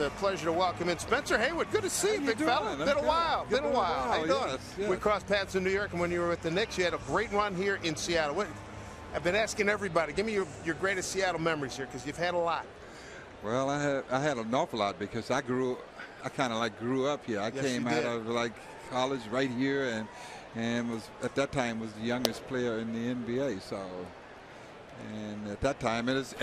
a pleasure to welcome in Spencer Haywood. Good to see you, big fella. Been a while. Been a while. How you doing? Yes. We crossed paths in New York, and when you were with the Knicks, you had a great run here in Seattle. I've been asking everybody, give me your greatest Seattle memories here, because you've had a lot. Well, I had an awful lot because I grew up here. I came out of like college right here, and was at that time was the youngest player in the NBA. So. And at that time, it is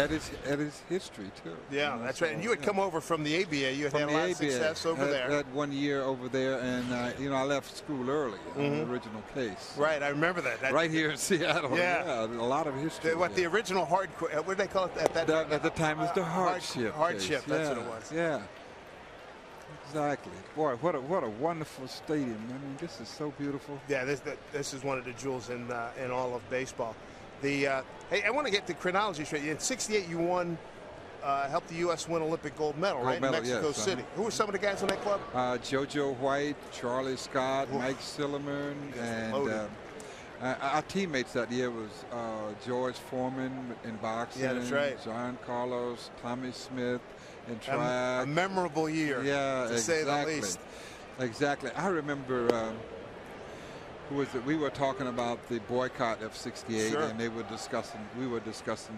history too. Yeah, that's right. And you had come over from the ABA. You had a lot of success over there. I had 1 year over there, and I left school early on the original case. Right, I remember that. Right here in Seattle. Yeah, a lot of history. The original hardcore? What did they call it at that time? At the time, it was the hardship. Hardship. That's what it was. Yeah. Exactly. Boy, what a wonderful stadium. I mean, this is so beautiful. Yeah, this is one of the jewels in all of baseball. Hey, I want to get the chronology straight. In '68, you won, helped the U.S. win Olympic gold medal, in Mexico City. Who were some of the guys on that club? JoJo White, Charlie Scott, Mike Silliman, and our teammates that year was George Foreman in boxing. Yeah, that's right. John Carlos, Tommy Smith in track. A memorable year, to say the least. Exactly. I remember. We were talking about the boycott of '68, and we were discussing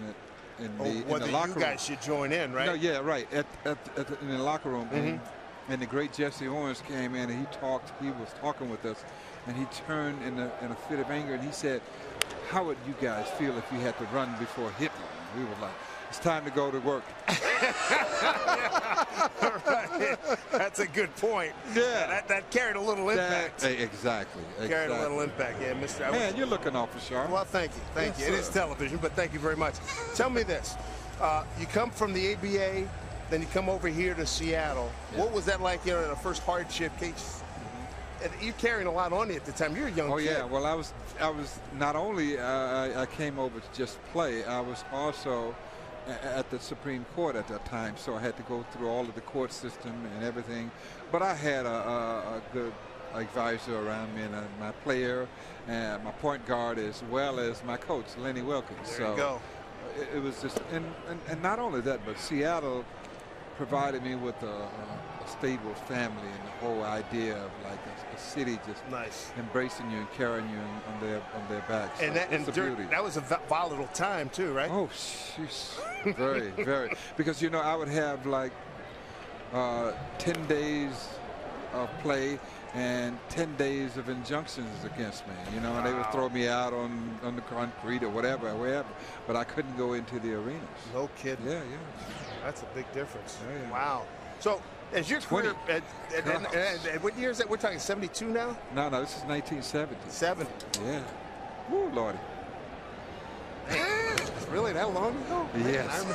it in the locker room. Whether you guys should join in, right? No, yeah, right. In the locker room, and the great Jesse Owens came in, and he was talking with us, and he turned in a fit of anger, and he said, "How would you guys feel if you had to run before Hitler?" And we were like, "It's time to go to work." Right. That's a good point. Yeah, that carried a little impact. Exactly. Carried a little impact. Yeah, Mr. Man, you're looking awful sharp. Well, thank you. Thank you. It is television, but thank you very much. Tell me this: you come from the ABA, then you come over here to Seattle. Yeah. What was that like? You know, the first hardship case. And you're carrying a lot on you at the time. You're a young kid. Yeah. Well, I was not only I came over to just play. I was also at the Supreme Court at that time, so I had to go through all of the court system and everything. But I had a good advisor around me, and my player and my point guard, as well as my coach, Lenny Wilkins. There you go. It was just, and not only that, but Seattle provided me with a stable family, and the whole idea of like a city just embracing you and carrying you on their backs. And that was a volatile time too, right? Oh, sheesh. Very, very. Because I would have like 10 days of play and 10 days of injunctions against me. And they would throw me out on the concrete or wherever. But I couldn't go into the arenas. No kidding. Yeah. That's a big difference. Yeah. Wow. So, as your career, what year is that? We're talking 72 now? No, this is 1970. 70. Yeah. Woo, Lordy. Really that long ago? Yes.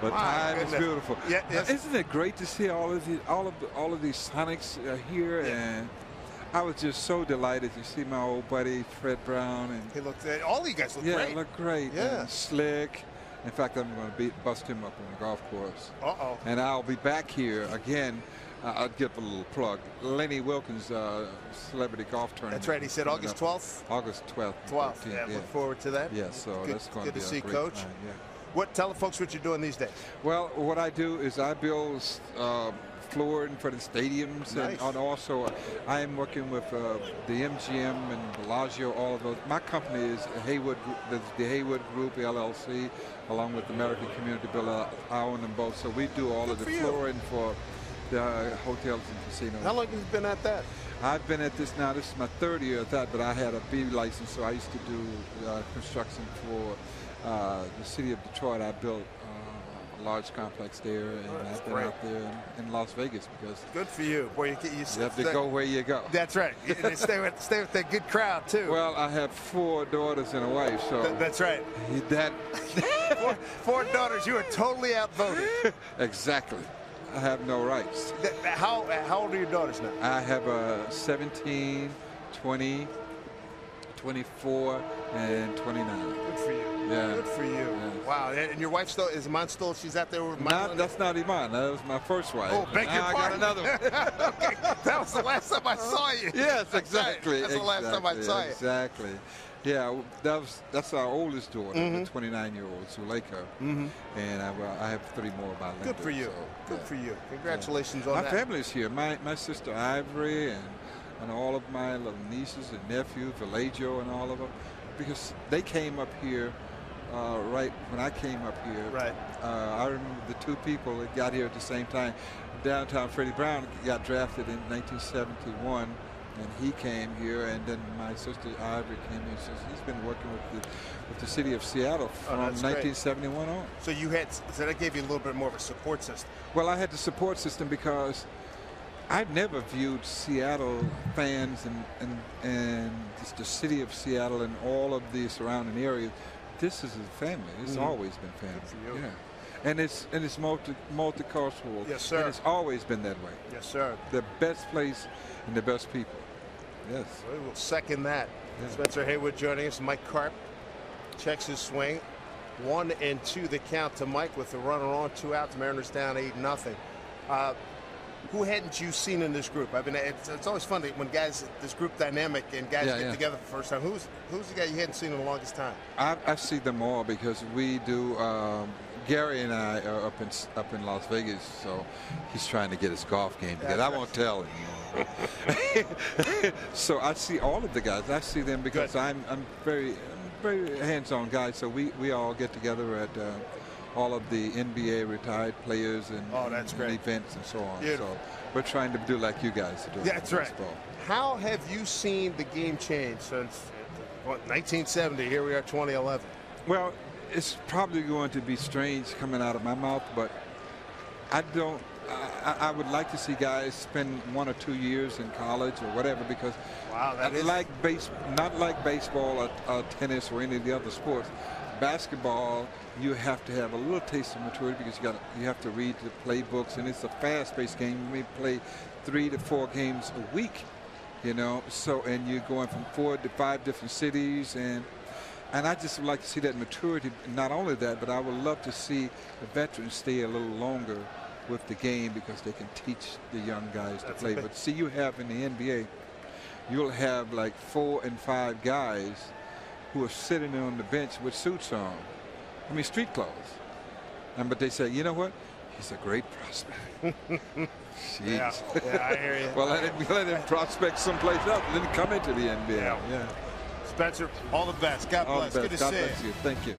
But time is beautiful. Yeah, yes. Isn't it great to see all of these Sonics here? Yeah. And I was just so delighted to see my old buddy Fred Brown, and he looked. All you guys look great. Yeah, look great. Yeah, and slick. In fact, I'm going to bust him up on the golf course. Uh-oh. And I'll be back here again. I'll give a little plug. Lenny Wilkins, celebrity golf tournament. That's right. He said August 12th. August 12th. 12th. Yeah, look forward to that. Yeah. So that's going to be good to see, great Coach. time, yeah. Tell the folks what you're doing these days. Well, what I do is I build flooring for the stadiums, and also I am working with the MGM and Bellagio, all of those. My company is Haywood, the Haywood Group LLC, along with American Community Builder. I own them both, so we do all of the flooring for the hotels and casinos. How long have you been at that? I've been at this now. This is my 3rd year at that, but I had a B license, so I used to do construction for the city of Detroit. I built a large complex there, and I've been out there in Las Vegas because. Good for you, boy. You have to go where you go. That's right. And stay with that good crowd too. Well, I have 4 daughters and a wife, so. That's right. Four daughters. You are totally outvoted. Exactly. I have no rights. How old are your daughters now? I have 17, 20, 24, and 29. Good for you. Yeah. Good for you. Yeah. Wow. And your wife is Iman still? She's out there with Iman? That's not Iman. That was my first wife. Oh, beg your pardon. I got another one. Okay. That was the last time I saw you. Yes, exactly. That's the last time I saw you. Exactly. Yeah, that's our oldest daughter, the 29-year-old Zuleika, and I have 3 more by Linda. Good for you. So, Good for you. Congratulations on my that. My family's here. My sister Ivory and all of my little nieces and nephews, Vallejo and all of them, because they came up here right when I came up here. Right. I remember the 2 people that got here at the same time. Downtown Freddie Brown got drafted in 1971, and he came here, and then my sister Ivory came here. So he's been working with the city of Seattle from 1971 on. So so that gave you a little bit more of a support system. Well, I had the support system because I've never viewed Seattle fans and just the city of Seattle and all of the surrounding areas. This is a family. It's always been family. Good for you. Yeah. And it's multicultural. Yes, sir. And it's always been that way. Yes, sir. The best place and the best people. Yes. We will second that. Yeah. Spencer Haywood joining us. Mike Karp checks his swing. 1-2 the count to Mike with the runner on, 2 outs. Mariners down 8-0. Who hadn't you seen in this group? I mean, it's always fun when guys, this group dynamic and guys get together for the first time. Who's the guy you hadn't seen in the longest time? I see them all because we do. Gary and I are up in Las Vegas, so he's trying to get his golf game together. I won't tell him. So I see all of the guys. I see them because I'm very hands-on guy. So we all get together at all of the NBA retired players and, and events and so on. Beautiful. So we're trying to do like you guys are doing. That's right. How have you seen the game change since 1970? Here we are, 2011. Well, it's probably going to be strange coming out of my mouth, but I would like to see guys spend 1 or 2 years in college or whatever, because not like baseball or tennis or any of the other sports. Basketball, you have to have a little taste of maturity because you have to read the playbooks, and it's a fast-paced game. We play 3 to 4 games a week, you know. So, and you're going from 4 to 5 different cities, and I just would like to see that maturity. Not only that, but I would love to see the veterans stay a little longer with the game because they can teach the young guys to play. But see, you have in the NBA, you'll have like 4 and 5 guys who are sitting on the bench with suits on. I mean, street clothes. But they say, you know what? He's a great prospect. Jeez. Yeah, I hear you. Well, let him prospect someplace else and then come into the NBA. Yeah. Spencer, all the best. God bless. Good to see you. Thank you.